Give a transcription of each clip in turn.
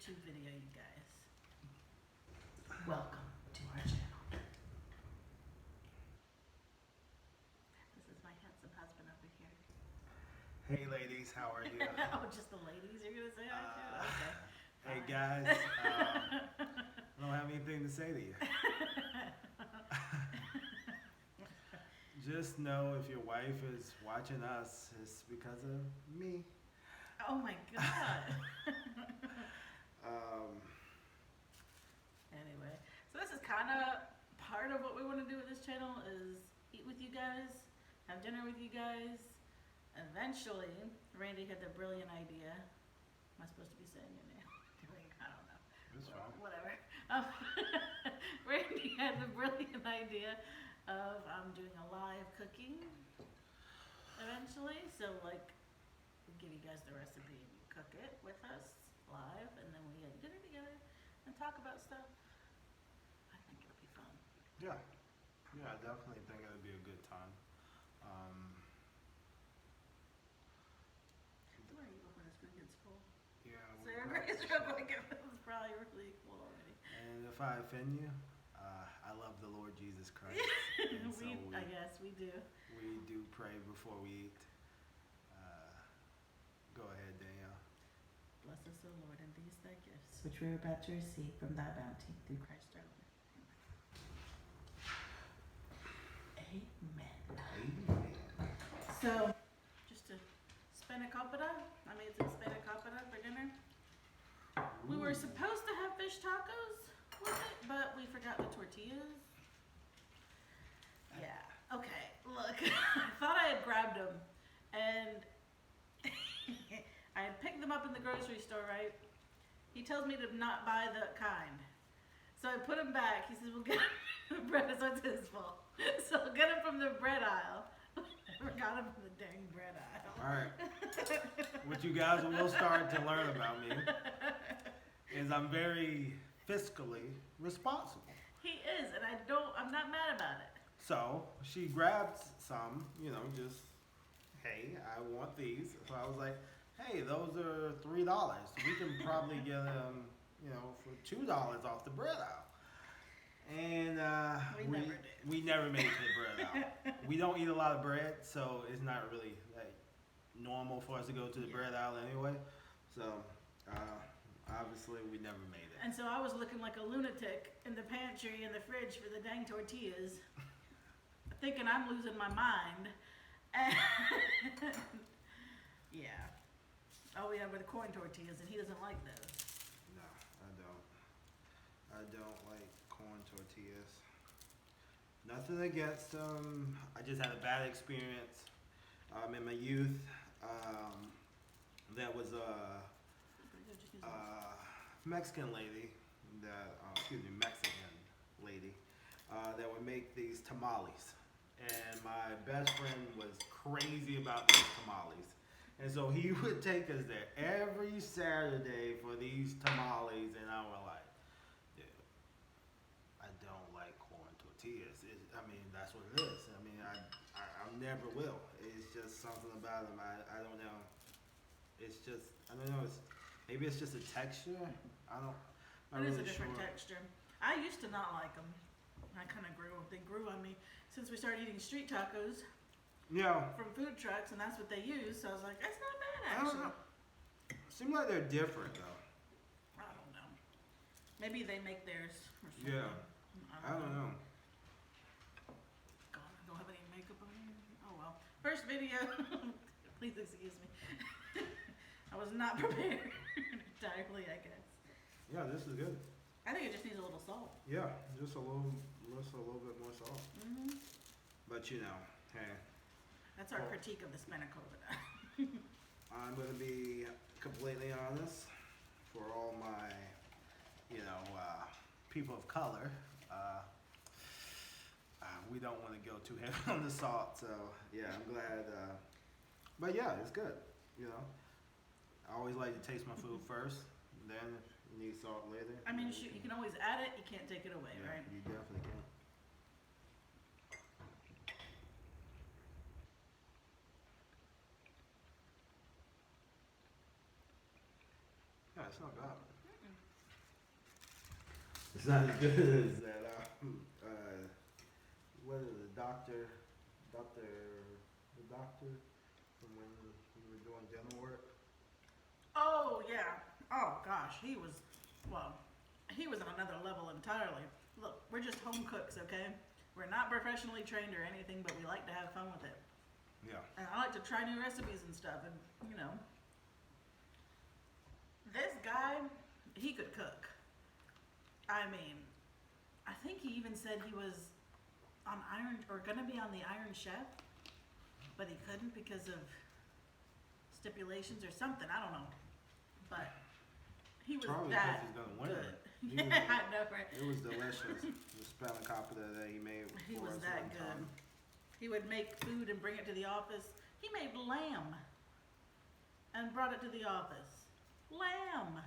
YouTube video, you guys. Welcome to our channel. This is my handsome husband over here. Hey ladies, how are you? Oh, just the ladies you're gonna say hi to? Okay. Hey Fine. guys, I don't have anything to say to you. Just know if your wife is watching us, it's because of me. Oh my god. Anyway, so this is kind of part of what we want to do with this channel is eat with you guys, have dinner with you guys. Eventually, Randy had the brilliant idea. Am I supposed to be saying your name? I don't know. It's fine. Whatever. Randy had the brilliant idea of doing a live cooking eventually. So like, we give you guys the recipe and you cook it with us live, and then we have dinner together and talk about stuff. I think it'll be fun. Yeah, I definitely think it'll be a good time. Where are you going when this food gets full? Yeah, So everybody's like, it's probably really full already. and if I offend you, I love the Lord Jesus Christ. And so I guess we do. we do pray before we eat. Go ahead, Danielle. Bless us, O Lord, and these thy gifts, which we are about to receive from thy bounty through Christ our Lord. Amen. Amen. So, just to spanakopita, I made some spanakopita for dinner. We were supposed to have fish tacos with it, but we forgot the tortillas. Yeah. Okay. Look, I thought I had grabbed them, and I had picked them up in the grocery store. Right? He tells me to not buy the kind, so I put them back. He says, "We'll get the bread." So it's his fault. So I'll get them from the bread aisle. I got them from the dang bread aisle. All right. What you guys will start to learn about me is I'm very fiscally responsible. He is, and I'm not mad about it. So she grabbed some, just, hey, I want these. So I was like, hey, those are $3. We can probably get them, for $2 off the bread aisle. And we never made it to the bread aisle. We don't eat a lot of bread, so it's not really like normal for us to go to the bread aisle anyway. So obviously we never made it. And so I was looking like a lunatic in the pantry and the fridge for the dang tortillas, thinking I'm losing my mind. And yeah. Oh yeah, with the corn tortillas, and he doesn't like those. No, I don't. I don't like corn tortillas. Nothing against them. I just had a bad experience in my youth. There was a Mexican lady Mexican lady that would make these tamales. And my best friend was crazy about these tamales. And so he would take us there every Saturday for these tamales, and I was like, dude, I don't like corn tortillas. That's what it is. I never will. It's just something about them. I don't know. It's just, I don't know. Maybe it's just a texture. It is a different texture. I used to not like them. They grew on me since we started eating street tacos. Yeah. From food trucks, and that's what they use. So I was like, that's not bad, I don't actually. know. Seems like they're different though. I don't know. Maybe they make theirs or something. Yeah. I don't know. God, I don't have any makeup on here. Oh well. First video. Please excuse me. I was not prepared entirely, I guess. Yeah, this is good. I think it just needs a little salt. Yeah, just a little bit more salt. Mm-hmm. But hey. That's our critique of the spanakopita. I'm going to be completely honest for all my, people of color. We don't want to go too heavy on the salt, so yeah, I'm glad. But yeah, it's good. I always like to taste my food first, then if you need salt later. I mean, you can always add it. You can't take it away, Yeah, right? you definitely can. Yeah, it's not bad. It's not as good as that. What is it, the doctor from when we were doing dental work? Oh yeah. Oh gosh, he was on another level entirely. Look, we're just home cooks, okay? We're not professionally trained or anything, but we like to have fun with it. Yeah. And I like to try new recipes and stuff, and this guy, he could cook. I mean, I think he even said he was on gonna be on the Iron Chef, but he couldn't because of stipulations or something. I don't know, but he was Probably that because he's gonna win good. it. He was- Yeah, I know, right? It was delicious. The spanakopita that he made He for was us that one good. time. He would make food and bring it to the office. He made lamb and brought it to the office. Lamb.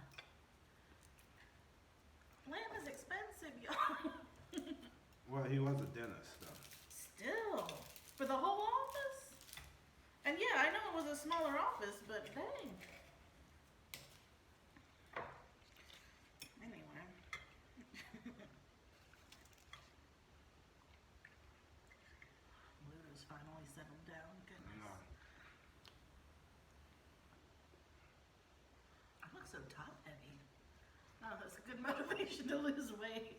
Lamb is expensive, y'all. Well, he was a dentist, though. Still, for the whole office? And yeah, I know it was a smaller office, but dang. Anyway. Ludo's finally settled down. Goodness. No. I look so top heavy. Oh, that's a good motivation to lose weight.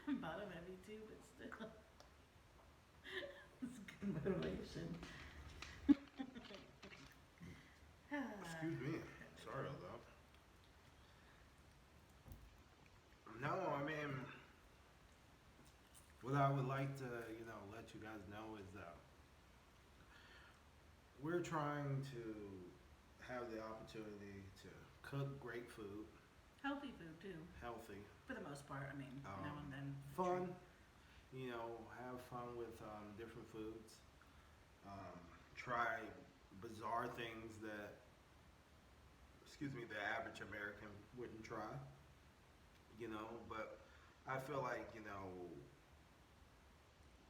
I'm bottom heavy too, but still. It's a good motivation. Excuse me. Sorry about that. No, I mean, what I would like to, let you guys know is that we're trying to have the opportunity to cook great food, Healthy food too, healthy, for the most part. I mean, now and then. fun, have fun with different foods, try bizarre things that, the average American wouldn't try, but I feel like,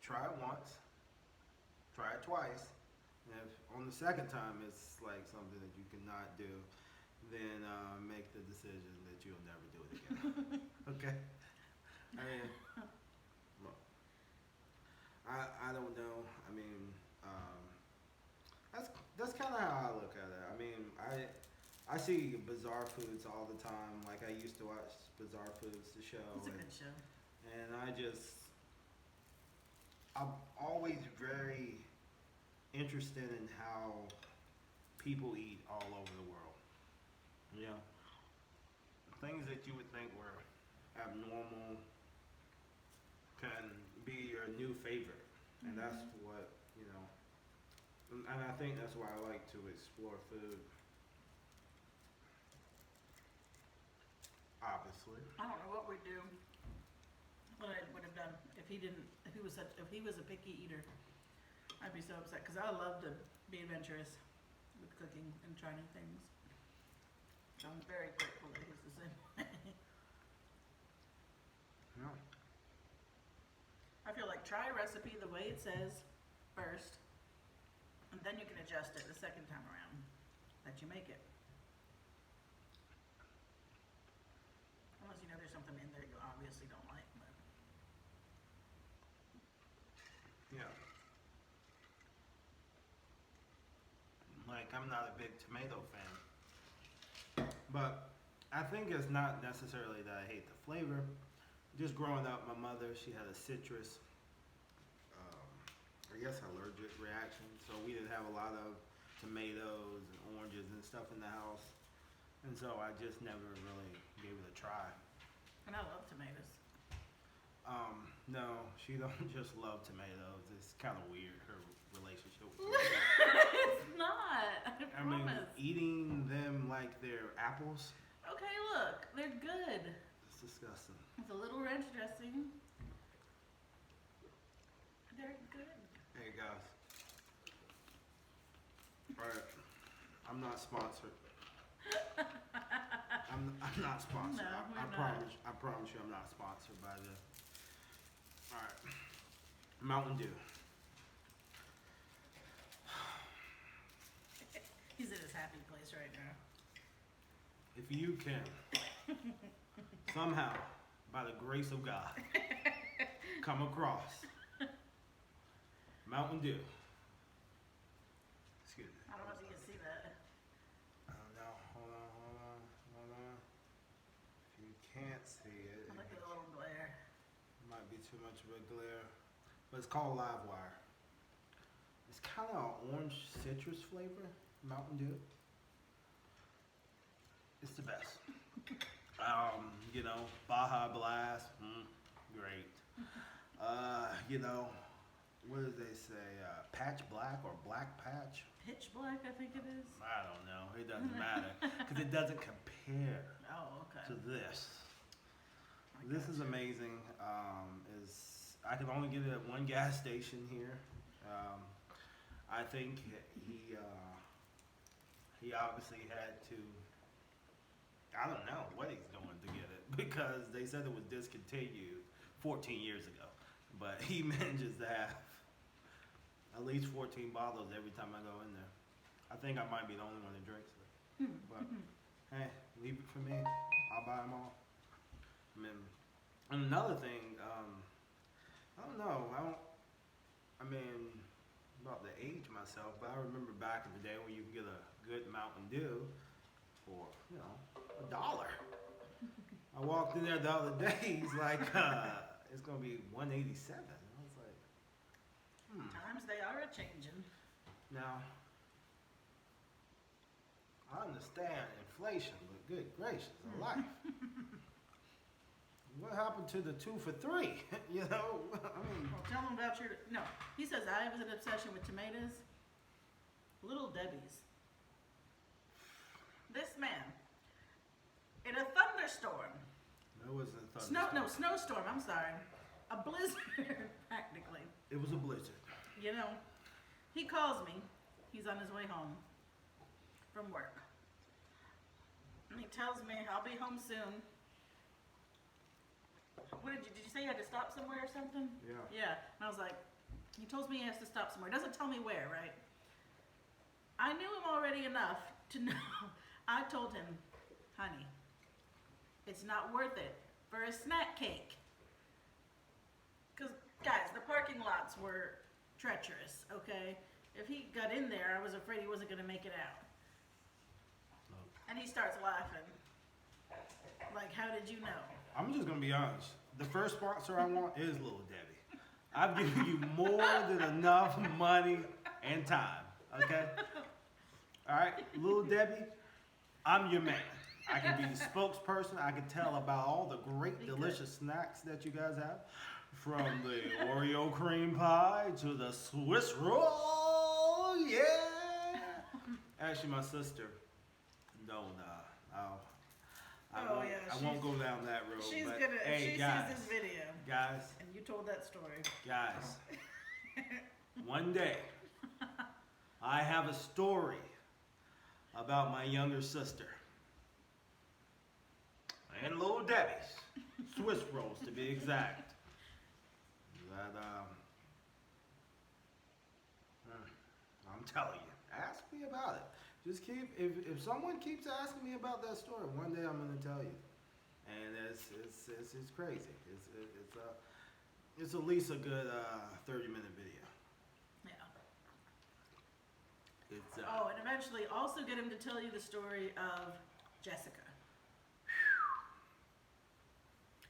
try it once, try it twice, and if on the second time it's like something that you cannot do, then make the decision that you'll never do it again. Okay? I mean, well, I don't know. I mean, that's kind of how I look at it. I mean, I see Bizarre Foods all the time. Like I used to watch Bizarre Foods, the show, It's a good show. and I'm always very interested in how people eat all over the world. Yeah. Things that you would think were abnormal can be your new favorite. And that's what, and I think that's why I like to explore food. Obviously. I don't know what we'd do. What I would have done if he was a picky eater. I'd be so upset because I love to be adventurous with cooking and try new things. So I'm very grateful that he's the same way. Yeah. I feel like try a recipe the way it says first, and then you can adjust it the second time around that you make it. Unless you know there's something in there you obviously don't like, but Yeah. Like, I'm not a big tomato fan. But I think it's not necessarily that I hate the flavor. Just growing up, my mother, she had a citrus, I guess allergic reaction. So we didn't have a lot of tomatoes and oranges and stuff in the house. And so I just never really gave it a try. and I love tomatoes. No, she don't just love tomatoes. It's kind of weird, her relationship with food. It's not. I I mean, promise. eating them like they're apples, Okay, look, they're good. it's disgusting. With a little ranch dressing. They're good. Hey guys. Alright. I'm not sponsored. I'm not sponsored. No, I we're promise you I'm not sponsored by the Alright. Mountain Dew. He's in his happy place right now. If you can somehow by the grace of God, come across Mountain Dew. Excuse me. I don't know if you can see that. No, hold on. If you can't see it, I like the little glare. it might be too much of a glare. But it's called Livewire. It's kind of an orange citrus flavor, Mountain Dew. It's the best. You know, Baja Blast, great. You know, what did they say? Patch Black or Black Patch? Pitch black, I think it is. I don't know. It doesn't matter because it doesn't compare Oh, okay. to this. I This is gotcha. amazing. Is I can only get it at one gas station here. I think he obviously had to. I don't know what he's doing to get it because they said it was discontinued 14 years ago, but he manages to have at least 14 bottles every time I go in there. I think I might be the only one that drinks it, but hey, leave it for me. I'll buy them all. And another thing, I don't know. I mean, about to age myself, but I remember back in the day when you could get a good Mountain Dew for, you know, $1. I walked in there the other day. He's like, it's gonna be $1.87. I was like, Times they are a changing. Now, I understand inflation, but good gracious alive. What happened to the 2 for $3? You know, I mean, Well, tell them about your. No, he says I have an obsession with tomatoes. Little Debbie's. This man, in a thunderstorm, it wasn't a thunderstorm. snowstorm. I'm sorry, a blizzard practically. It was a blizzard. You know, he calls me. He's on his way home from work, and he tells me I'll be home soon. What did you say? You had to stop somewhere or something? Yeah. Yeah, and I was like, he tells me he has to stop somewhere. Doesn't tell me where, right? I knew him already enough to know. I told him, honey, it's not worth it for a snack cake. Because, guys, the parking lots were treacherous, okay? If he got in there, I was afraid he wasn't going to make it out. And he starts laughing. Like, how did you know? I'm just gonna be honest. The first sponsor I want is Little Debbie. I've given you more than enough money and time. Okay? Alright, Little Debbie, I'm your man. I can be the spokesperson. I can tell about all the great, Be good. delicious snacks that you guys have. From the Oreo cream pie to the Swiss roll. Yeah! Actually, my sister don't, Oh, yeah, I won't go down that road. She's but, gonna, hey, if she guys, sees this video, guys, and you told that story. guys, one day, I have a story about my younger sister. And Little Debbie's, Swiss rolls to be exact. That, I'm telling you, ask me about it. Just keep, if someone keeps asking me about that story, one day I'm gonna tell you. And it's crazy. It's at least a good 30-minute video. Yeah. It's Oh, and eventually also get him to tell you the story of Jessica.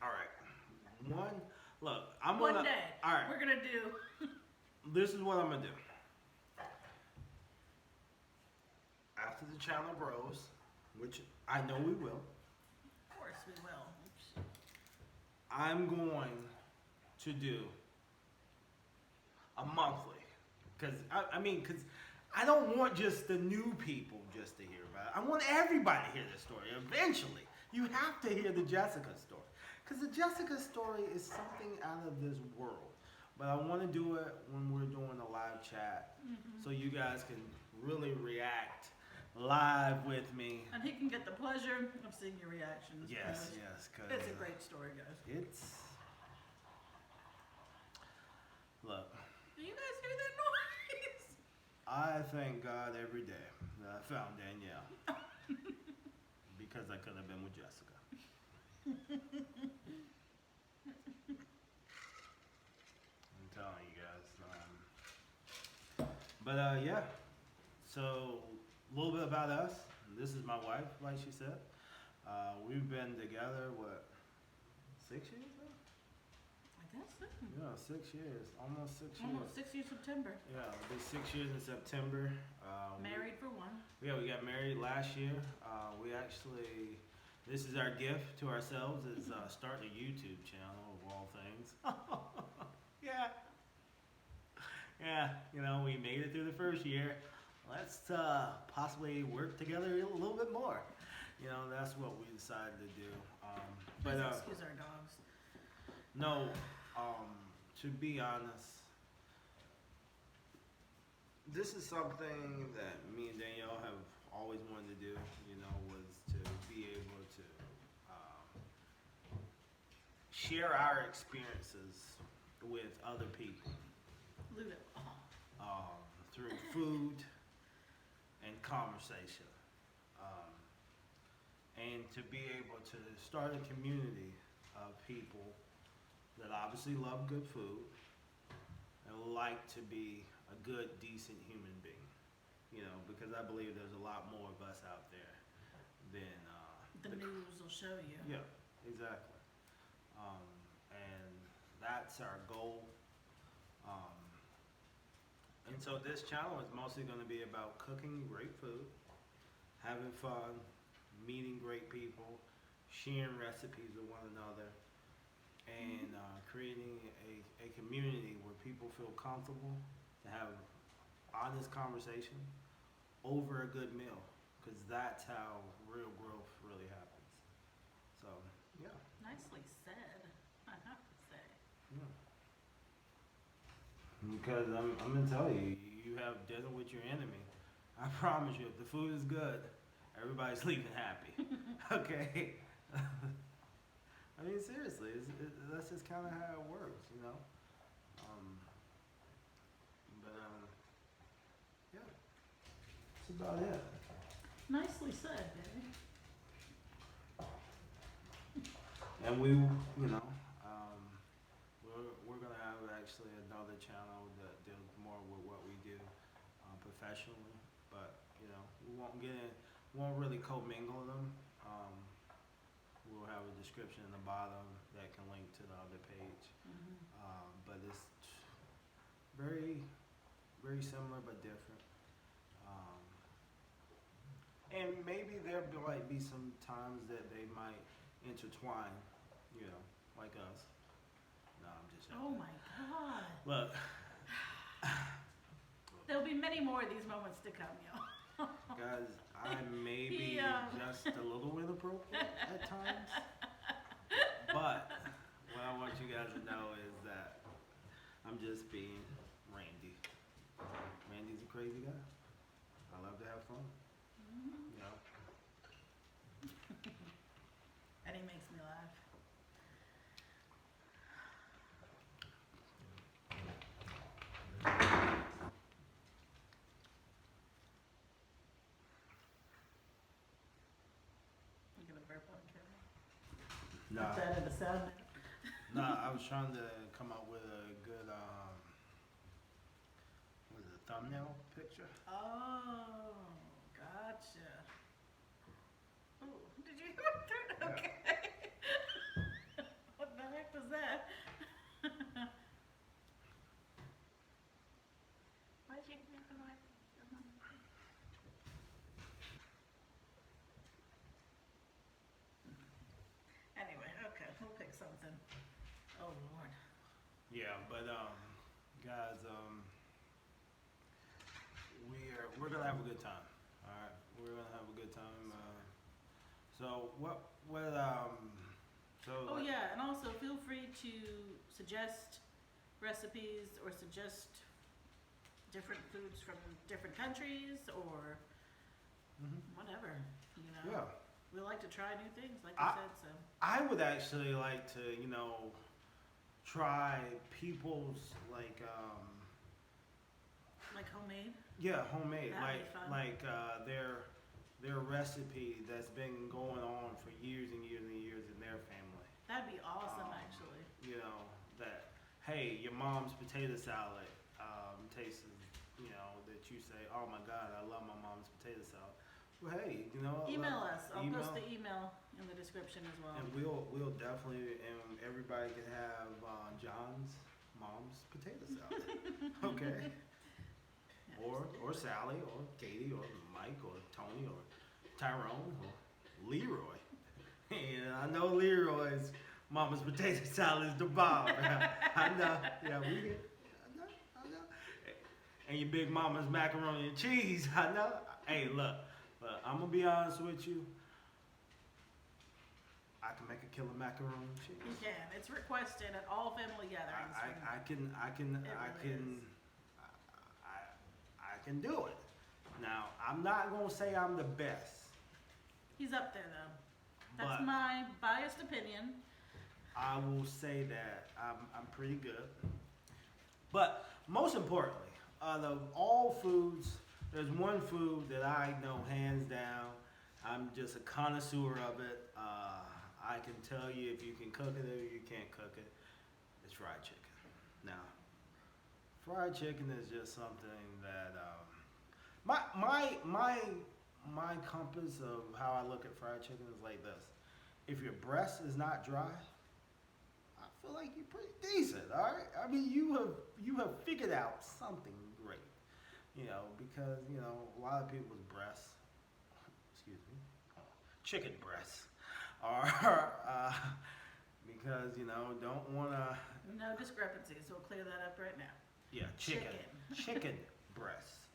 all right. Look, I'm One gonna. day, All right. we're gonna do. This is what I'm gonna do. After the channel grows, which I know we will, Of course we will. Oops. I'm going to do a monthly. Because, because I don't want just the new people just to hear about it. I want everybody to hear this story. Eventually, you have to hear the Jessica story. Because the Jessica story is something out of this world. But I want to do it when we're doing a live chat. So you guys can really react live with me. And he can get the pleasure of seeing your reactions. Yes, because yes. Cause It's a great story, guys. Look, Do you guys hear that noise? I thank God every day that I found Danielle. Because I could have been with Jessica. I'm telling you guys. But yeah. So a little bit about us. This is my wife, like she said. We've been together what 6 years now? I guess so. Yeah, 6 years, almost 6 years. Almost 6 years September. Yeah, it'll be 6 years in September. Married for one. Yeah, we got married last year. We actually, this is our gift to ourselves, is starting a YouTube channel of all things. Yeah. Yeah, you know, we made it through the first year. Let's possibly work together a little bit more. You know, that's what we decided to do. But Please excuse our dogs. no, to be honest, this is something that me and Danielle have always wanted to do, you know, was to be able to share our experiences with other people Ludo. through food and conversation. And to be able to start a community of people that obviously love good food and like to be a good, decent human being. You know, because I believe there's a lot more of us out there than The news will show you. yeah, exactly. And that's our goal. And so this channel is mostly going to be about cooking great food, having fun, meeting great people, sharing recipes with one another, and creating a community where people feel comfortable to have honest conversation over a good meal, because that's how real growth really happens. So, yeah. Nicely said, I have to say. Yeah. Because I'm gonna tell you, you have dinner with your enemy. I promise you, if the food is good, everybody's leaving happy. Okay. I mean, seriously, that's just kind of how it works, you know. Yeah, that's about it. Nicely said, baby. And we, you know, we're gonna have actually another channel that deals more with what we do professionally, but you know, we won't really commingle them. We'll have a description in the bottom that can link to the other page, but it's very, very similar but different. And maybe there might be some times that they might intertwine, you know, like us. No, I'm just joking. Oh my God. Look. There'll be many more of these moments to come, y'all. Guys, I may be just a little inappropriate at times, but what I want you guys to know is that I'm just being Randy. Randy's a crazy guy. I love to have fun. You know? And he makes me laugh. You gonna burp on camera? Put that in the sound. No, I was trying to come up with a good, what is it, thumbnail picture? Oh, gotcha. Ooh, did you hear that? Okay. What the heck was that? Why did you make a noise? Anyway, okay, we'll pick something. Oh Lord. Yeah, but guys, we're gonna have a good time. All right, we're gonna have a good time. So Oh yeah, and also feel free to suggest recipes or suggest different foods from different countries or whatever, you know. Yeah. We like to try new things, like you said, so. I would actually like to, you know, try people's like homemade? yeah, homemade, That'd be fun. their recipe that's been going on for years and years and years in their family. That'd be awesome, actually. you know, that, hey, your mom's potato salad tastes, you know, that you say, oh my God, I love my mom's potato salad. Well, hey, you know, Email us. I'll email, post the email in the description as well. and we'll definitely, and everybody can have John's mom's potato salad. Okay. Or Sally, or Katie, or Mike, or Tony, or Tyrone, or Leroy. And I know Leroy's mama's potato salad is the bomb. I know. Yeah, we get. I know. And your big mama's macaroni and cheese. I know. Hey, look. I'm gonna be honest with you. I can make a killer macaroni and cheese. You can. It's requested at all family gatherings. I can do it. Now, I'm not gonna say I'm the best, He's up there though. That's but my biased opinion. I will say that I'm pretty good. But most importantly, out of all foods, there's one food that I know hands down. I'm just a connoisseur of it. I can tell you if you can cook it or you can't cook it. It's fried chicken. Now, fried chicken is just something that my compass of how I look at fried chicken is like this. If your breast is not dry, I feel like you're pretty decent, all right? I mean, you have figured out something great, you know, because you know a lot of people's breasts, excuse me, chicken breasts, are because you know don't want to. No discrepancies. We'll clear that up right now. Yeah, chicken breasts,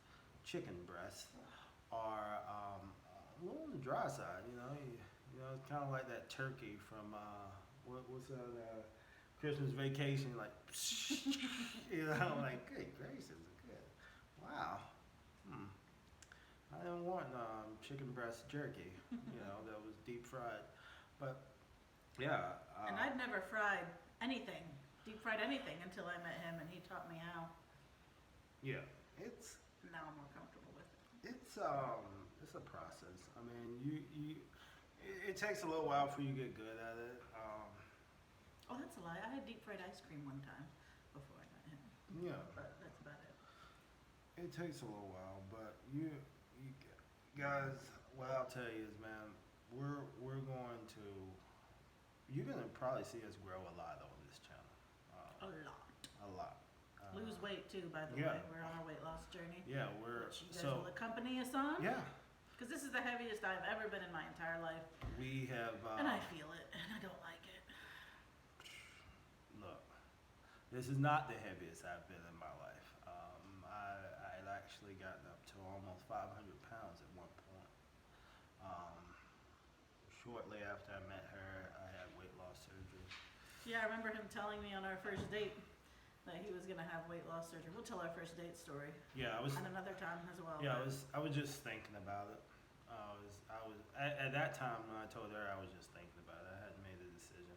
chicken breasts are a little on the dry side. You know, it's kind of like that turkey from what's that Christmas Vacation, like you know, like good gracious, good, wow. I didn't want chicken breast jerky, you know, that was deep fried, but yeah. And I'd never deep fried anything until I met him and he taught me how. Yeah, it's Now I'm more comfortable with it. it's a process. I mean, it takes a little while for you to get good at it. Oh, that's a lie. I had deep fried ice cream one time before I met him, Yeah, but that's about it. it takes a little while, but you guys, what I'll tell you is, man, we're going to. You're gonna probably see us grow a lot on this channel. A lot. A lot. Lose weight too, by the yeah. way. We're on our weight loss journey. Yeah, we're Which you guys will accompany us on. Yeah, Because this is the heaviest I've ever been in my entire life. we have. And I feel it, and I don't like it. Look, this is not the heaviest I've been in my life. I'd actually gotten up to almost 500 pounds at one point. Shortly after I met her, I had weight loss surgery. Yeah, I remember him telling me on our first date that he was gonna have weight loss surgery. We'll tell our first date story Yeah, and another time as well. Yeah, but I was just thinking about it. I was at that time when I told her, I was just thinking about it. I hadn't made a decision.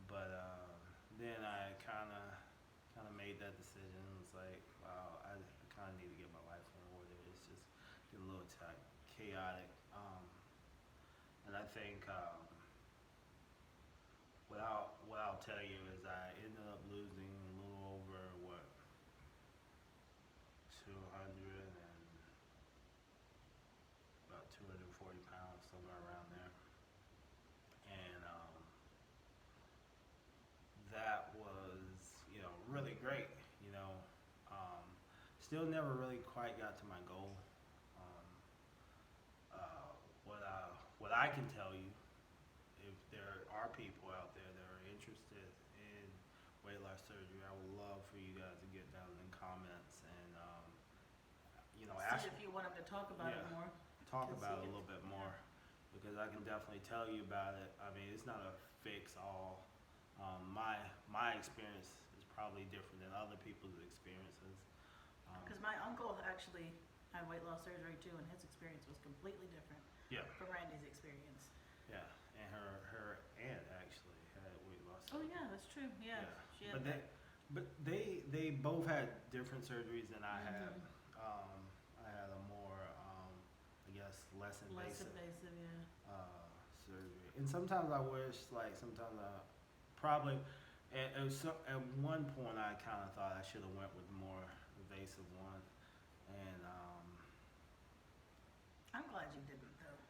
But then I kind of made that decision. It's like, wow, I kind of need to get my life in order. It's just getting a little chaotic. And I think what I'll tell you is I ended up losing a little over 200 and about 240 pounds, somewhere around there. And that was, you know, really great. You know, still never really quite got to my goal. What I can tell you, if there are people out there that are interested in weight loss surgery, I would love for you guys to get down in the comments and you know, ask. see if you want him to talk about it more. Talk to about see it a little bit more, because I can definitely tell you about it. I mean, it's not a fix all. My experience is probably different than other people's experiences. Because my uncle actually had weight loss surgery too, and his experience was completely different Yeah, from Randy's experience. yeah, and her aunt actually had weight loss. Oh yeah, that's true. Yeah, she had but that. they both had different surgeries than I had. Mhm. I had a more, I guess, less Less invasive invasive, yeah. surgery. And sometimes I wish, like, sometimes I probably, And it was at one point I kind of thought I should have went with the more invasive one, and I'm glad you didn't though.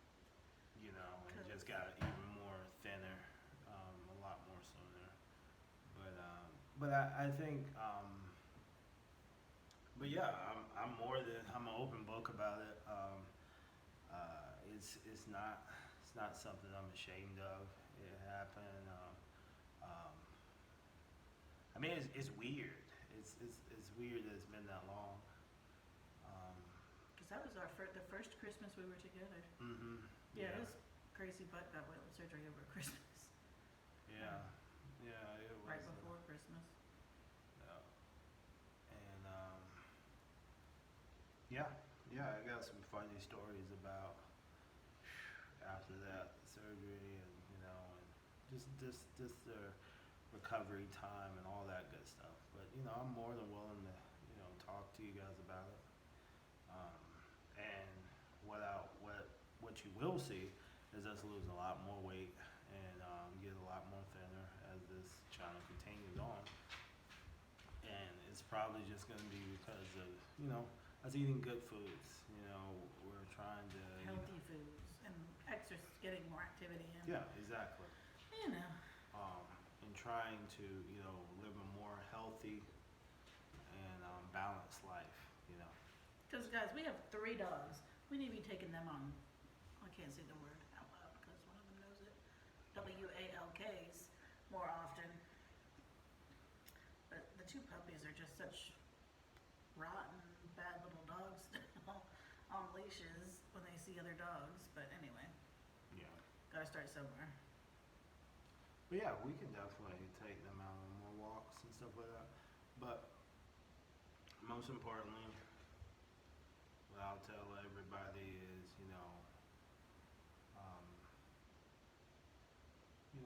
you know, it just got even more thinner, a lot more sooner. But I think, but yeah, I'm more than I'm an open book about it. It's not something I'm ashamed of. It happened. I mean, it's weird. It's weird that it's been that long. Because that was the first Christmas we were together. Mhm. Yeah, it was crazy, but got surgery over Christmas. Yeah. Yeah, it was. Right before Christmas. Yeah. And yeah, yeah, I got some funny stories about after that surgery, and you know, and just the recovery time and all that good stuff. But you know, I'm more than willing to talk to you guys about it. And what you will see is us lose a lot more weight and get a lot more thinner as this channel continues on. And it's probably just going to be because of us eating good foods. You know, we're trying to Healthy foods and exercise, getting more activity in. Yeah, exactly. You know. And trying to live a more healthy and balanced life. You know. Because guys, we have 3 dogs. We need to be taking them on. I can't say the word out loud because one of them knows it. WALKs more often. But the 2 puppies are just such rotten, bad little dogs on leashes when they see other dogs. But anyway, Yeah. gotta start somewhere. But yeah, we can definitely take them out on more walks and stuff like that. But most importantly, what I'll tell everybody is,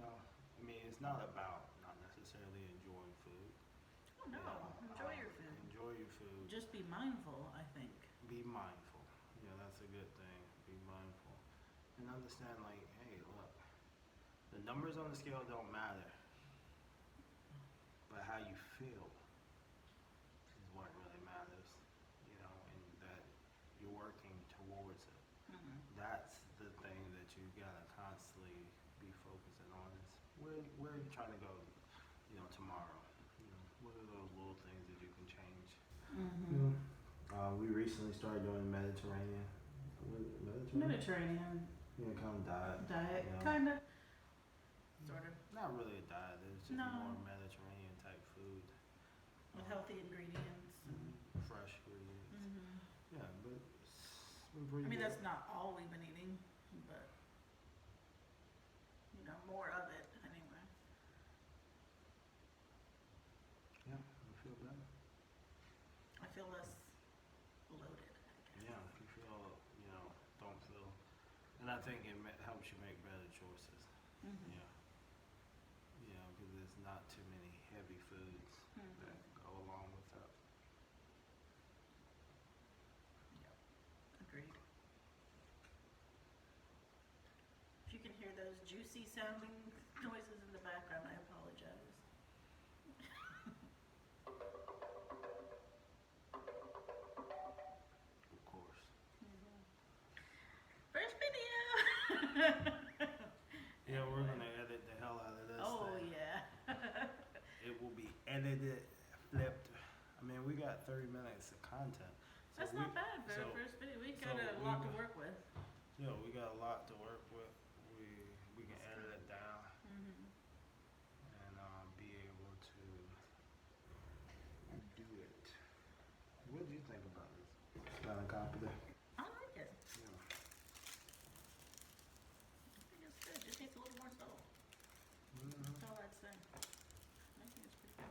I mean, it's not about not necessarily enjoying food. Oh no, enjoy your food. Enjoy your food. Just be mindful, I think. Be mindful. Yeah, that's a good thing. Be mindful. And understand, like, hey, look, the numbers on the scale don't matter. But how you feel is what really matters, and that you're working towards it. Mm-hmm. That's the thing that you gotta constantly be focusing on is where are you trying to go, tomorrow? What are those little things that you can change? Mm-hmm. We recently started doing Mediterranean. Mediterranean Yeah, kind of diet. diet, you know. kinda, sort of, Not really a diet. It's just No. more Mediterranean type food. with healthy ingredients. And, Fresh ingredients. mm-hmm. Yeah, but it's been pretty I mean, good. that's not all we've been eating, but more of it anyway. Yeah, I feel better. I feel less bloated, I guess. Yeah, you feel, don't feel, and I think it helps you make better choices. Mm-hmm. Yeah. Because there's not too many heavy foods Mm-hmm. that go along with that. Yep. Agreed. If you can hear those juicy sounding noises in the background, I apologize. Of course. Mm-hmm. First video! Yeah, we're gonna edit the hell out of this Oh, thing. yeah. It will be edited, flipped. I mean, we got 30 minutes of content. So That's not bad for so- a first video. We so got a we lot to got- work with. we got a lot to work with. We can edit it down Mm-hmm. and be able to do it. What do you think about this? Kind of confident. I like it. Yeah. I think it's good. Just needs a little more salt. That's all I'd say. I think it's pretty good.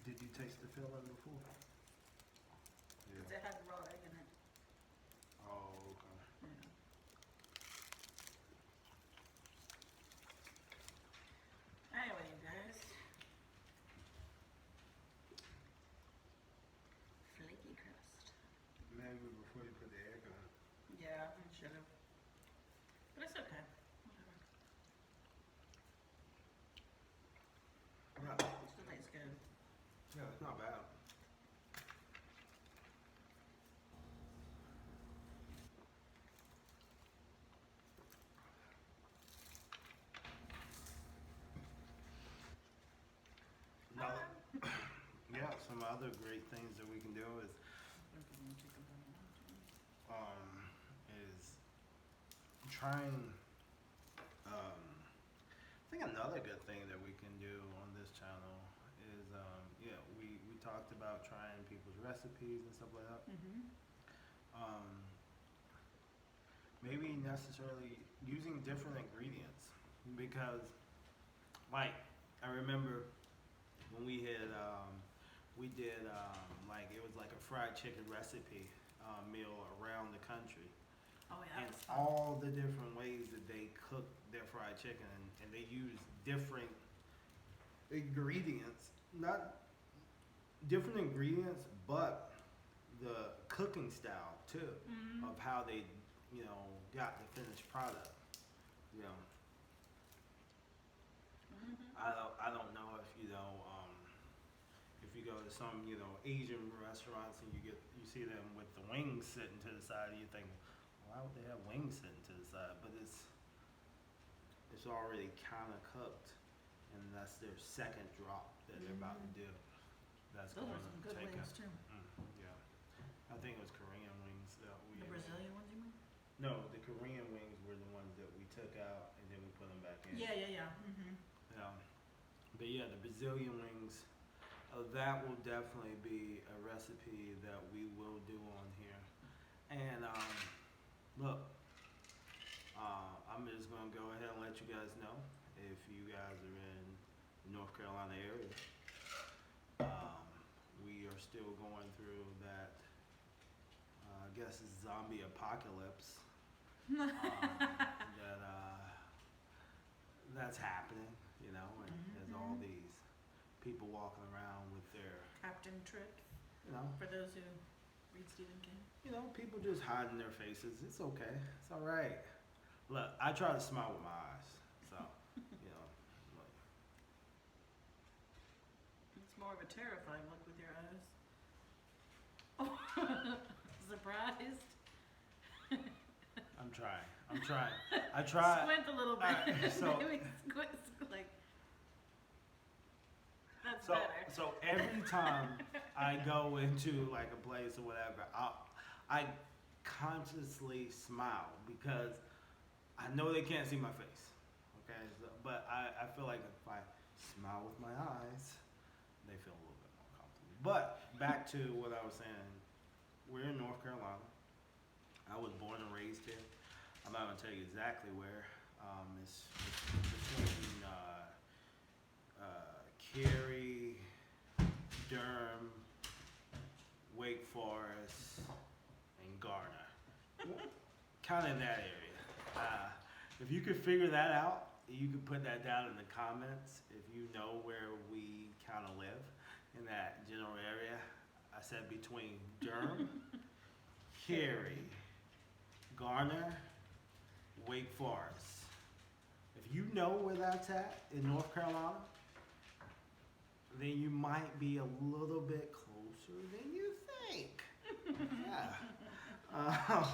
Did you taste the filling before? Because it had raw egg in it. Oh, okay. Yeah. Anyway, you guys. Flaky crust. Maybe before you put the egg on. Yeah, I should have. But it's okay. Whatever. other great things that we can do is trying. I think another good thing that we can do on this channel is, we talked about trying people's recipes and stuff like that. Maybe necessarily using different ingredients, because, like, I remember when we did like, it was like a fried chicken recipe meal around the country. Oh yeah, And that was fun. all the different ways that they cook their fried chicken, and they use different ingredients, not different ingredients, but the cooking style too, of how they, got the finished product. You know, I don't know if if you go to some Asian restaurants and you see them with the wings sitting to the side, you think, why would they have wings sitting to the side? But it's already kind of cooked, and that's their second drop that they're about to do. That's Those going are some to good take wings it. too. Yeah, I think it was Korean wings that we. The Brazilian ones, you mean? No, the Korean wings were the ones that we took out and then we put them back in. Yeah. But yeah, the Brazilian wings. That will definitely be a recipe that we will do on here. And look, I'm just gonna go ahead and let you guys know, if you guys are in the North Carolina area, we are still going through that, I guess, zombie apocalypse. That's happening, and there's all these people walking around with their, Captain Tripp, for those who read Stephen King. people just hiding their faces. It's okay. It's all right. Look, I try to smile with my eyes, so look. It's more of a terrifying look with your eyes. Surprised? I'm trying. I try. Squint a little bit. So- Maybe squint, like. That's So, better. so every time I go into like a place or whatever, I consciously smile because I know they can't see my face. Okay, but I feel like if I smile with my eyes, they feel a little bit more comfortable. But back to what I was saying, we're in North Carolina. I was born and raised here. I'm not gonna tell you exactly where. It's between Cary, Durham, Wake Forest, and Garner. Kind of in that area. If you could figure that out, you could put that down in the comments if you know where we kind of live in that general area. I said between Durham, Cary, Garner, Wake Forest. If you know where that's at in North Carolina, then you might be a little bit closer than you think. Yeah.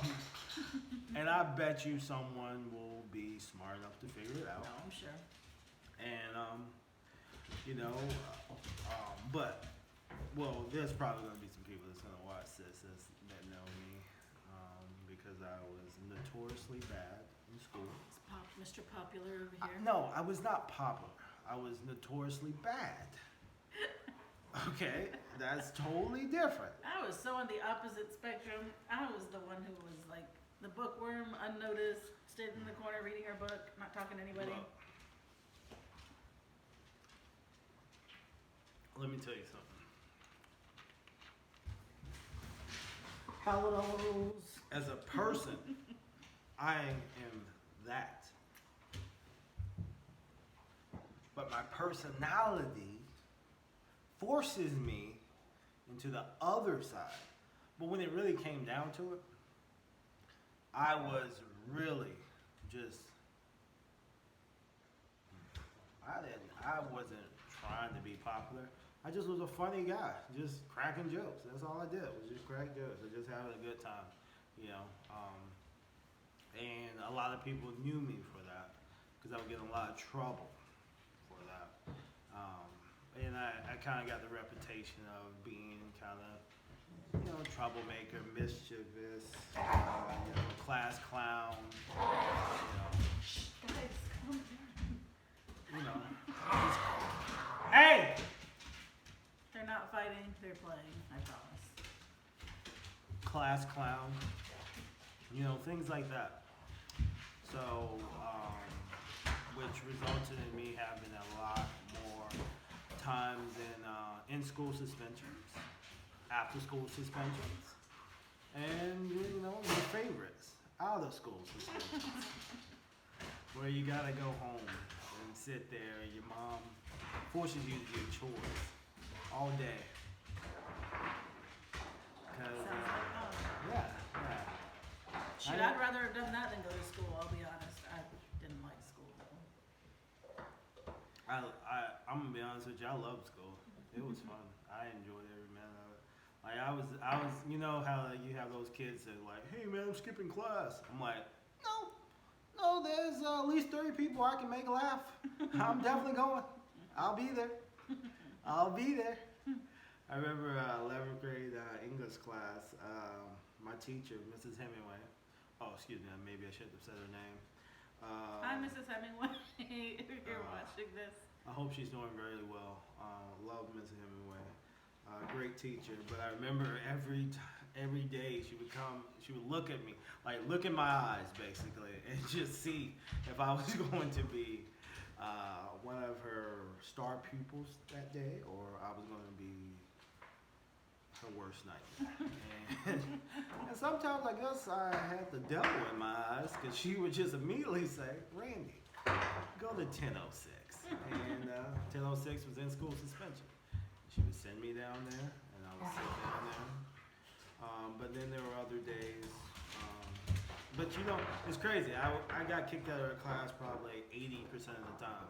And I bet you someone will be smart enough to figure it out. No, I'm sure. And, but, well, there's probably going to be some people that's going to watch this that know me, because I was notoriously bad in school. It's Mr. Popular over here. No, I was not popular. I was notoriously bad. Okay, that's totally different. I was so on the opposite spectrum. I was the one who was like the bookworm, unnoticed, stayed in the corner reading her book, not talking to anybody. Look, let me tell you something. Hellos. As a person, I am that. But my personality forces me into the other side. But when it really came down to it, I was really just, I wasn't trying to be popular. I just was a funny guy, just cracking jokes. That's all I did, was just crack jokes. I just having a good time, and a lot of people knew me for that, because I would get in a lot of trouble for that. and I kind of got the reputation of being kind of, troublemaker, mischievous, class clown, Guys, calm down. you know. Hey! They're not fighting, they're playing, I promise. Class clown, things like that. So, which resulted in me having a lot more times in school suspensions, after school suspensions, and your favorites, out of school suspensions, where you gotta go home and sit there and your mom forces you to do chores all day. Sounds like fun. Yeah. Shoot, I'd rather have done that than go to school, I'll be honest. I didn't like school. I'm gonna be honest with you. I loved school. It was fun. I enjoyed every minute of it. Like I was. You know how you have those kids that are like, "Hey man, I'm skipping class." I'm like, no. There's at least 30 people I can make laugh. I'm definitely going. I'll be there. I remember 11th grade English class. My teacher, Mrs. Hemingway. Oh, excuse me. Maybe I shouldn't have said her name. Hi, Mrs. Hemingway, if you're watching this. I hope she's doing very well. Love Mrs. Hemingway. Great teacher. But I remember every day she would look at me, like look in my eyes basically, and just see if I was going to be one of her star pupils that day, or I was going to be her worst nightmare. And sometimes I guess I had the devil in my eyes, because she would just immediately say, "Randy, go to 1006." And 1006 was in school suspension. She would send me down there, and I would sit down there. But then there were other days. But it's crazy. I got kicked out of her class probably 80% of the time.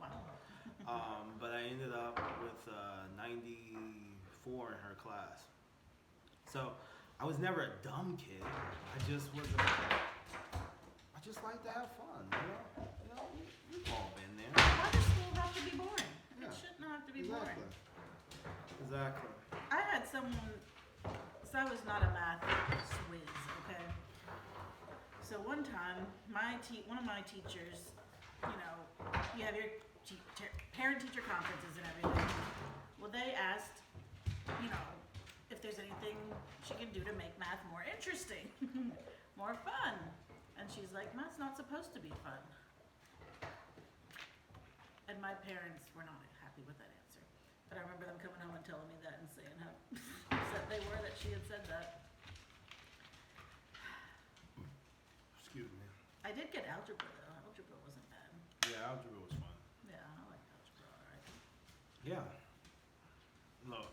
Wow. But I ended up with 94 in her class. So I was never a dumb kid. I just like to have fun. We've all been there. Why does school have to be boring? Yeah. It shouldn't have to be boring. Exactly. I had someone, so I was not a math whiz, okay? So one time, one of my teachers, you have your parent-teacher conferences and everything. Well, they asked, if there's anything she can do to make math more interesting, more fun. And she's like, math's not supposed to be fun. And my parents were not happy with that answer. But I remember them coming home and telling me that and saying how upset they were that she had said that. Excuse me. I did get algebra though. Algebra wasn't bad. Yeah, algebra was fun. Yeah, I liked algebra, alright. Yeah. Look,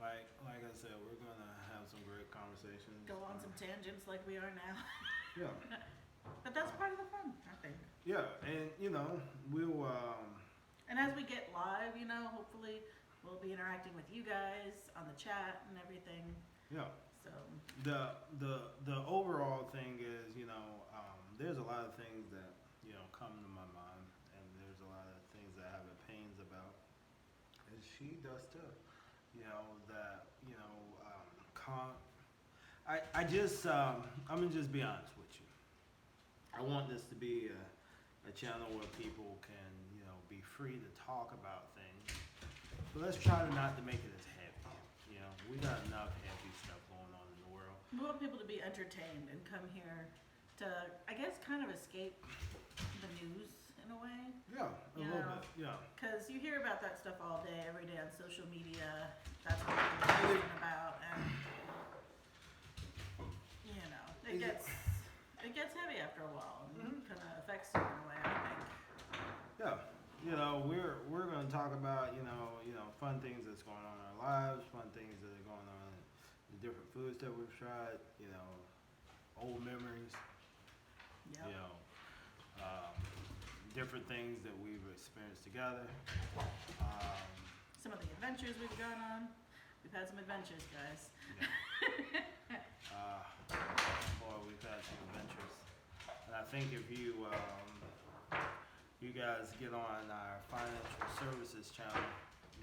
like I said, we're gonna have some great conversations. Go on some tangents like we are now. Yeah. But that's part of the fun, I think. Yeah, and we'll And as we get live, hopefully we'll be interacting with you guys on the chat and everything. yeah. So The overall thing is, there's a lot of things that come to my mind, and there's a lot of things that I have opinions about, and she does too. I'm gonna just be honest with you. I want this to be a channel where people can be free to talk about things, but let's try not to make it as heavy. We got enough heavy stuff going on in the world. we want people to be entertained and come here to, I guess, kind of escape the news in a way. Yeah, a little bit. Yeah. Because you hear about that stuff all day, every day on social media. That's what people are talking about, and it gets heavy after a while, and kind of affects you in a way, I think. Yeah, we're going to talk about fun things that's going on in our lives, fun things that are going on, the different foods that we've tried, old memories. Yep. Different things that we've experienced together. Some of the adventures we've gone on. We've had some adventures, guys. Boy, we've had some adventures. And I think if you you guys get on our financial services channel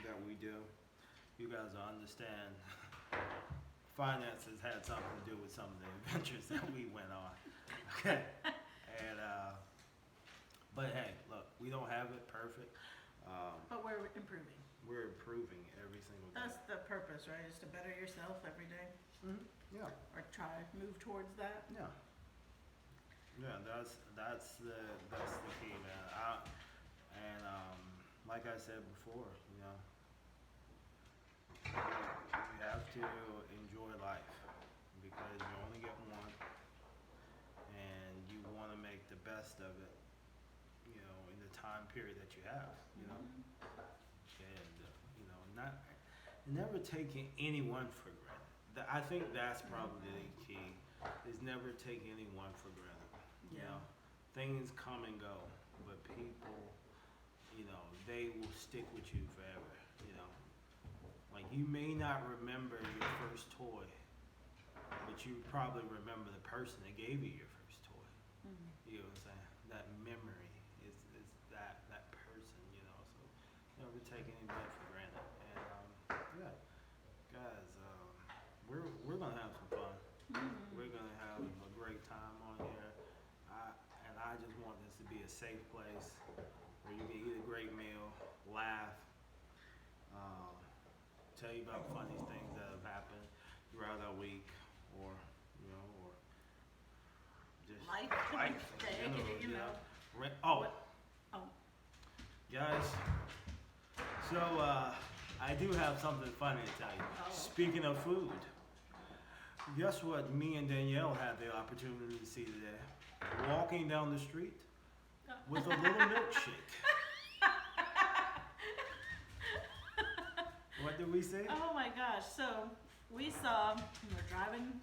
that we do, you guys will understand finances had something to do with some of the adventures that we went on. Okay. And but hey, look, we don't have it perfect. But we're improving. We're improving every single day. That's the purpose, right? Is to better yourself every day, Yeah. or try to move towards that. Yeah. Yeah, that's the key, man. Like I said before, you know, you have to enjoy life because you only get one, and you want to make the best of it, you know, in the time period that you have, you know, and you know, never taking anyone for granted. I think that's probably the key, is never take anyone for granted. You Yeah. know, things come and go, but people, you know, they will stick with you forever. You know, like you may not remember your first toy, but you probably remember the person that gave you your first toy. You know what I'm saying? That memory is that person. You know, so never take anybody for granted. And yeah, guys, we're gonna have some fun. We're gonna have a great time on here. I just want this to be a safe place where you can eat a great meal, laugh, tell you about funny things that have happened throughout our week, or you know, or just Life day, in general, you know. Oh, Oh. guys. So I do have something funny to tell you. Oh. Speaking of food, guess what? Me and Danielle had the opportunity to see today. Walking down the street with a little milkshake. What did we say? Oh my gosh, so we were driving,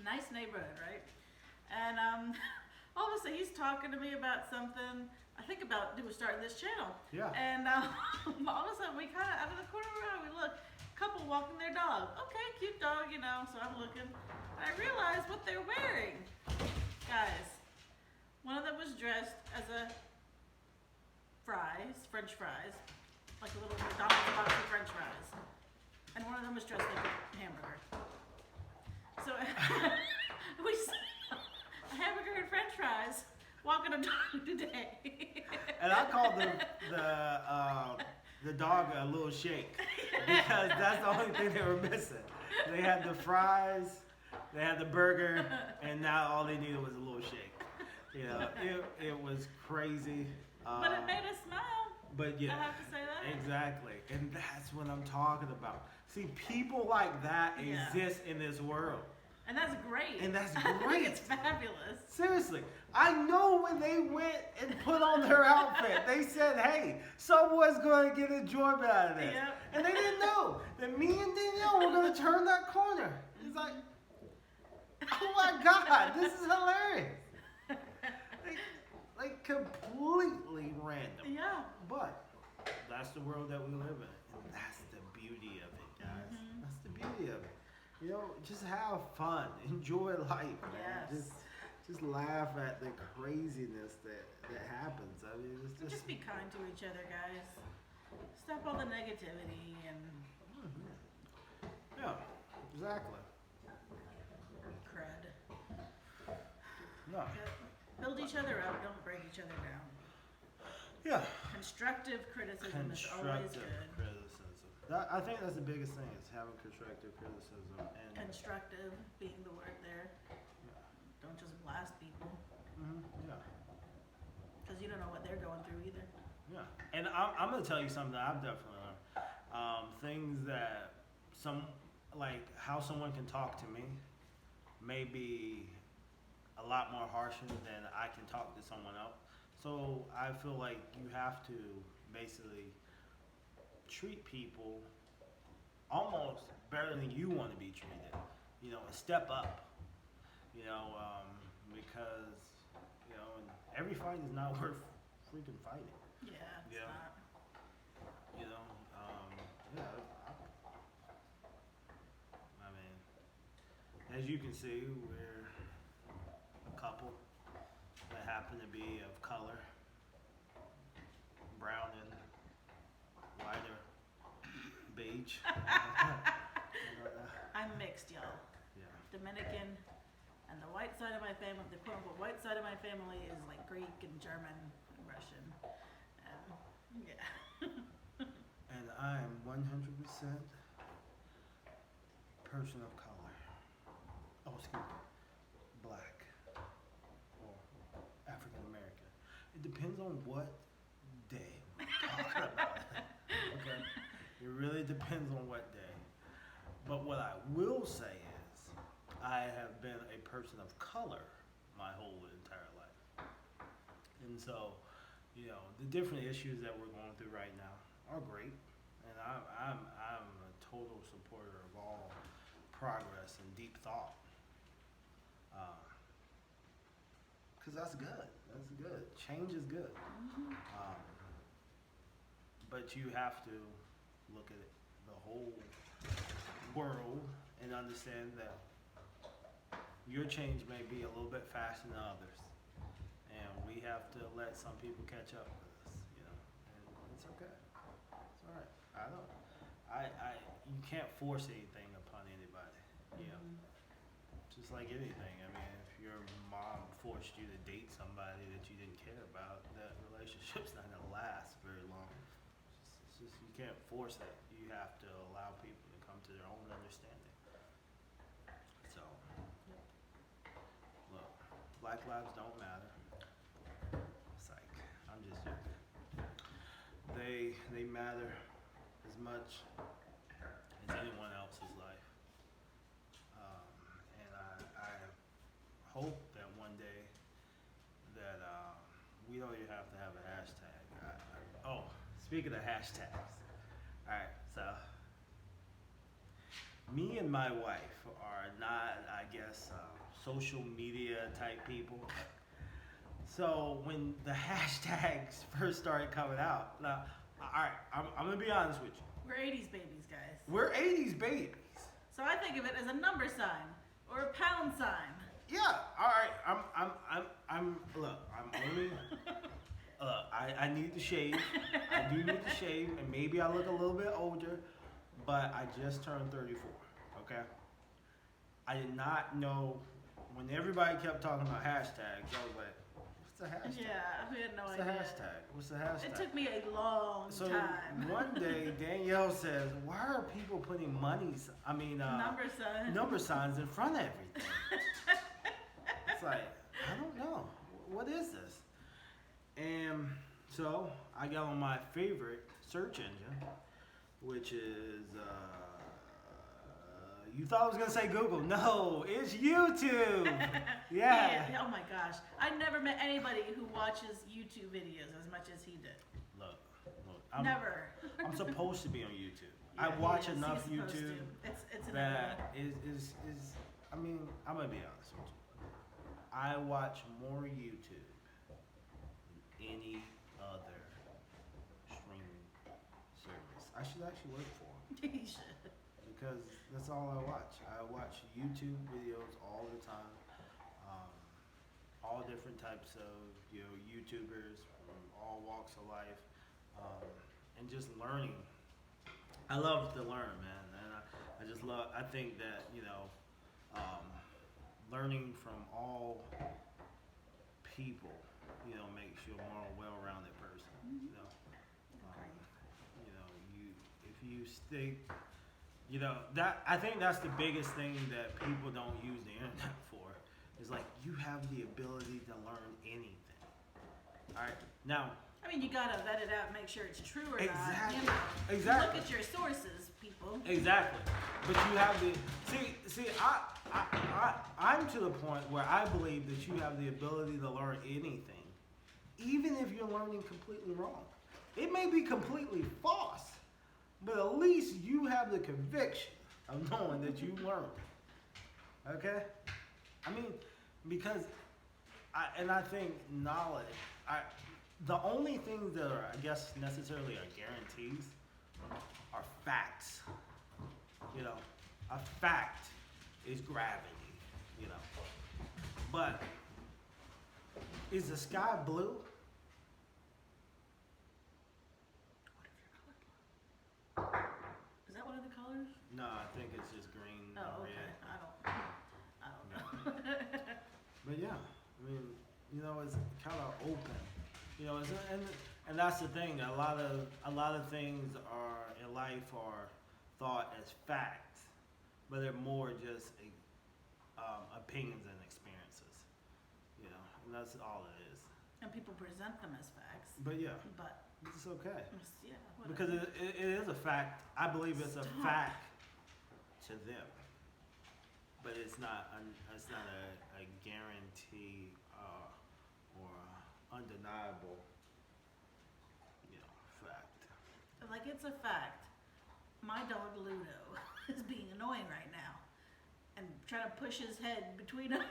nice neighborhood, right? And all of a sudden he's talking to me about something, I think about starting this channel. Yeah. And all of a sudden we kind of, out of the corner of our eye, we look, couple walking their dog. Okay, cute dog, you know, so I'm looking. And I realized what they're wearing. Guys, one of them was dressed as a French fries, like a little McDonald's box of French fries. And one of them was dressed like a hamburger. So we saw a hamburger and French fries walking a dog today. And I called the dog a little shake because that's the only thing they were missing. They had the fries, they had the burger, and now all they needed was a little shake. You know, it was crazy. But it made us smile. But yeah, I have to say that. exactly, and that's what I'm talking about. See, people like that Yeah. exist in this world. And that's great. And that's I think great. it's fabulous. Seriously, I know when they went and put on their outfit, they said, hey, someone's going to get enjoyment out of this. Yep. And they didn't know that me and Danielle were going to turn that corner. It's like, oh my God, this is hilarious. Like completely random. Yeah. But that's the world that we live in. And that's the beauty of it, guys. That's the beauty of it. You know, just have fun. Enjoy life, man. Yes. Just laugh at the craziness that happens. I mean, it's just... Just be kind to each other, guys. Stop all the negativity and Yeah, exactly. crud. No. Build each other up, don't break each other down. Yeah. Constructive criticism is always Constructive good. criticism. I think that's the biggest thing, is having constructive criticism. And Constructive being the word there. Don't just blast people, yeah. because you don't know what they're going through either. Yeah, and I'm gonna tell you something that I've definitely learned. Things that like how someone can talk to me may be a lot more harsher than I can talk to someone else. So I feel like you have to basically treat people almost better than you want to be treated. You know, and step up. You know, because you know, and every fight is not worth freaking fighting. Yeah, it's Yeah. not. You know, yeah. I mean, as you can see, we're a couple that happen to be of color. brown and lighter beige. I'm mixed, y'all. Yeah. Dominican, and the white side of my family, the quote unquote white side of my family is like Greek and German and Russian. Yeah. And I am 100% person of color. Oh, excuse me. Black or African American. It depends on what day we're talking about. Okay? It really depends on what day. But what I will say is, I have been a person of color my whole entire life. And so, you know, the different issues that we're going through right now are great. And I'm a total supporter of all progress and deep thought. Because that's good. That's good. Change is good. But you have to look at the whole world and understand that your change may be a little bit faster than others. And we have to let some people catch up with us, you know. And it's okay. It's all right. You can't force anything upon anybody, you know. Just like anything. I mean, if your mom forced you to date somebody that you didn't care about, that relationship's not gonna last very long. It's just you can't force it. You have to allow people to come to their own understanding. So, look, Black lives don't matter. Psych. I'm just joking. They matter as much as anyone else's life. And I hope that one day that we don't even have to have a hashtag. Oh, speaking of hashtags. All right, so me and my wife are not, I guess, social media type people. So when the hashtags first started coming out, now, all right, I'm gonna be honest with you. We're 80s babies, guys. We're 80s babies. So I think of it as a number sign or a pound sign. Yeah. All right. I'm. Look. I'm only. I need to shave. I do need to shave, and maybe I look a little bit older, but I just turned 34. Okay. I did not know when everybody kept talking about hashtags. I was like, "What's the hashtag? Yeah, we had no What's the idea. hashtag? What's the hashtag?" It took me a long So time. one day Danielle says, "Why are people putting number signs in front of everything?" It's like, I don't know. What is this? And so I got on my favorite search engine, which is, you thought I was going to say Google. No, it's YouTube. Yeah. Oh my gosh. I never met anybody who watches YouTube videos as much as he did. Look. Never. I'm supposed to be on YouTube. Yeah, I watch he is. enough He's supposed YouTube to. It's that is, I mean, I'm going to be honest with you. I watch more YouTube than any other streaming service. I should actually work for them. You should. Because that's all I watch. I watch YouTube videos all the time. All different types of YouTubers from all walks of life, and just learning. I love to learn, man, and I just love. I think that learning from all people, makes you a more well-rounded person. If you stick. That I think that's the biggest thing that people don't use the internet for. Is like you have the ability to learn anything. All right, now. I mean, you gotta vet it out and make sure it's true or Exactly. not. Exactly. Look at your sources, people. Exactly. But you have the see. I'm to the point where I believe that you have the ability to learn anything, even if you're learning completely wrong. It may be completely false. But at least you have the conviction of knowing that you learned. Okay? I mean, because I think knowledge, the only things that are, I guess, necessarily are guarantees are facts. A fact is gravity, But is the sky blue? No, I think it's just green and Oh, okay. red. I don't know. But yeah, I mean, you know, it's kind of open. You know, and that's the thing. A lot of things are in life are thought as facts, but they're more just opinions and experiences. You know, and that's all it is. And people present them as facts, But yeah, but it's okay yeah, because whatever. it is a fact. I believe it's a Stop. fact to them, but it's not a guarantee or undeniable, you know, fact. Like, it's a fact. My dog Ludo is being annoying right now and trying to push his head between us.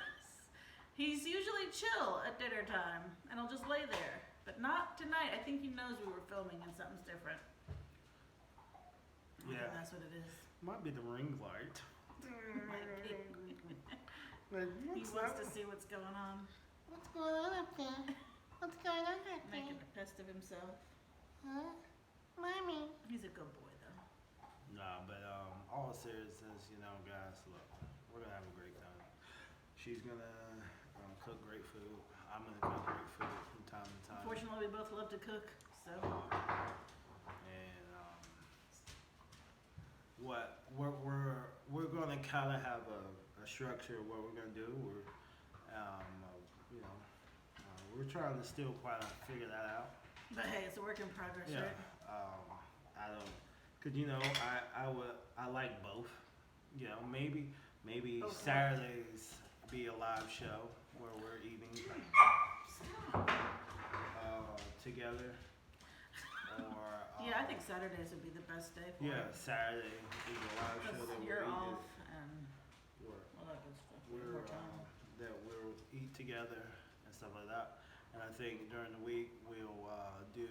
He's usually chill at dinner time and he'll just lay there, but not tonight. I think he knows we were filming and something's different. I think Yeah. that's what it is. Might be the ring light. Might be. Like, He what's wants that? to see what's going on, What's going on up there? What's going on up there? making a pest of himself. Huh? Mommy. He's a good boy though. Nah, but all seriousness, you know, guys, look, we're gonna have a great time. She's gonna cook great food. I'm gonna cook great food from time to time. Fortunately, we both love to cook, so And what we're gonna kind of have a structure of what we're gonna do. You know, we're trying to still quite figure that out. but hey, it's a work in progress, Yeah. right? I don't, cause you know, I like both. You know, maybe Okay. Saturdays be a live show where we're eating together. Or Yeah, I think Saturdays would be the best day for yeah, it. Saturday is a live show Because that you're we're off eating. and We're, all that good stuff. we're More time. that we'll eat together and stuff like that. And I think during the week we'll do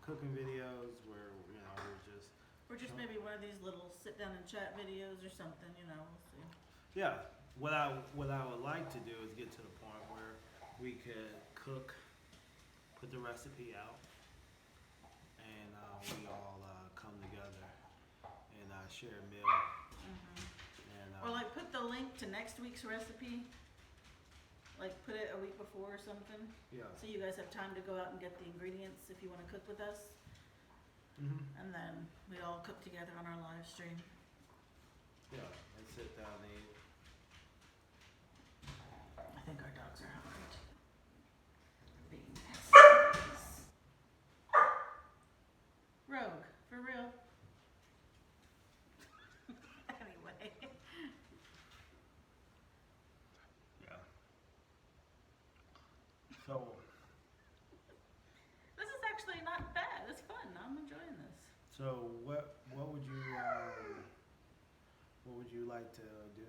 cooking videos where you know we're just Or just maybe one of these little sit down and chat videos or something, you know, we'll see. yeah. What I would like to do is get to the point where we could cook, put the recipe out, and we all come together and share a meal. And Or like put the link to next week's recipe, like put it a week before or something, yeah. so you guys have time to go out and get the ingredients if you want to cook with us, Mm-hmm. and then we all cook together on our live stream. Yeah. And sit down and eat. I think our dogs are hungry too. Being nasty. Rogue, for real. Anyway. Yeah. So. This is actually not bad. It's fun. I'm enjoying this. So what would you like to do?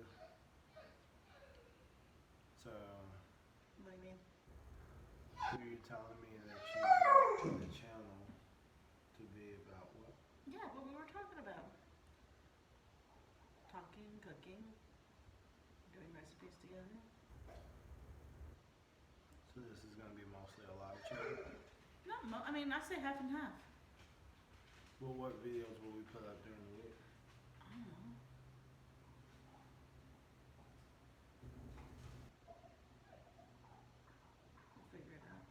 So What do you mean? you're telling me that you want the channel to be about what? Yeah, what we were talking about. Talking, cooking, doing recipes together. So this is gonna be mostly a live channel. I mean, I say half and half. Well, what videos will we put up during the week? I don't know. We'll figure it out.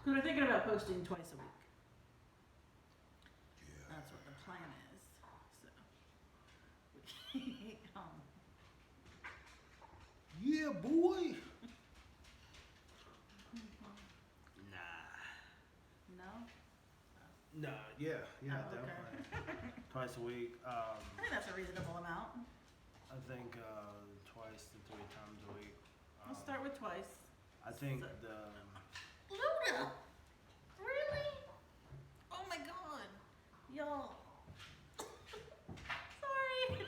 Because we're thinking about posting twice a week. Yeah. That's what the plan is. So, Yeah, boy. no? Nah, yeah, Oh, okay. definitely. Twice a week. I think that's a reasonable amount. I think twice to 3 times a week. We'll start with twice. I think So- the Luna! Really? Oh my god. Y'all. Sorry.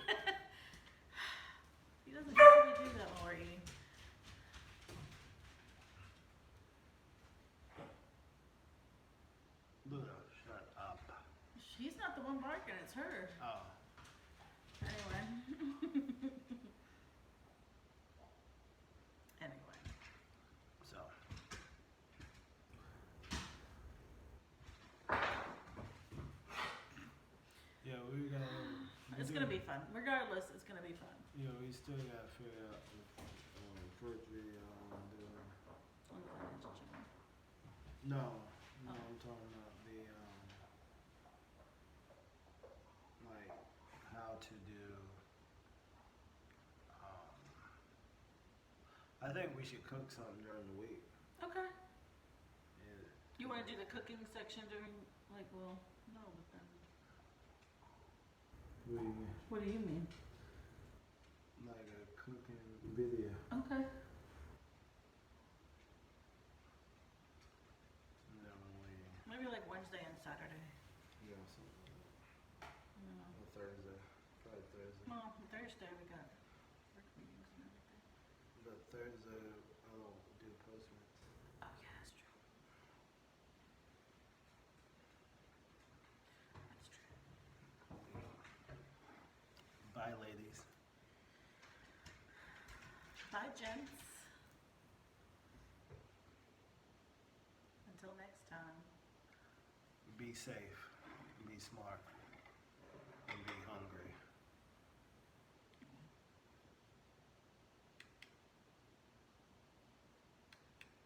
He doesn't usually do that while we're eating. Luna, shut up. He's not the one barking, it's her. Oh, Anyway. Anyway. so gonna be fun. Regardless, it's gonna be fun. Yeah, we still gotta figure out the first video I'm doing. On the financial channel. No, Oh. I'm talking about the like how to do. I think we should cook something during the week. Okay. And You wanna do the cooking section during, like, well, no, but then. we What do you mean? like a cooking video. Okay. And then Maybe like Wednesday and Saturday. we got something Yeah. on Thursday. Probably Thursday. Well, Thursday we got work meetings and everything. But Thursday I'll do Postmates. Oh yeah, that's true. That's true. Bye, ladies. Bye, gents. Until next time. Be safe. Be smart.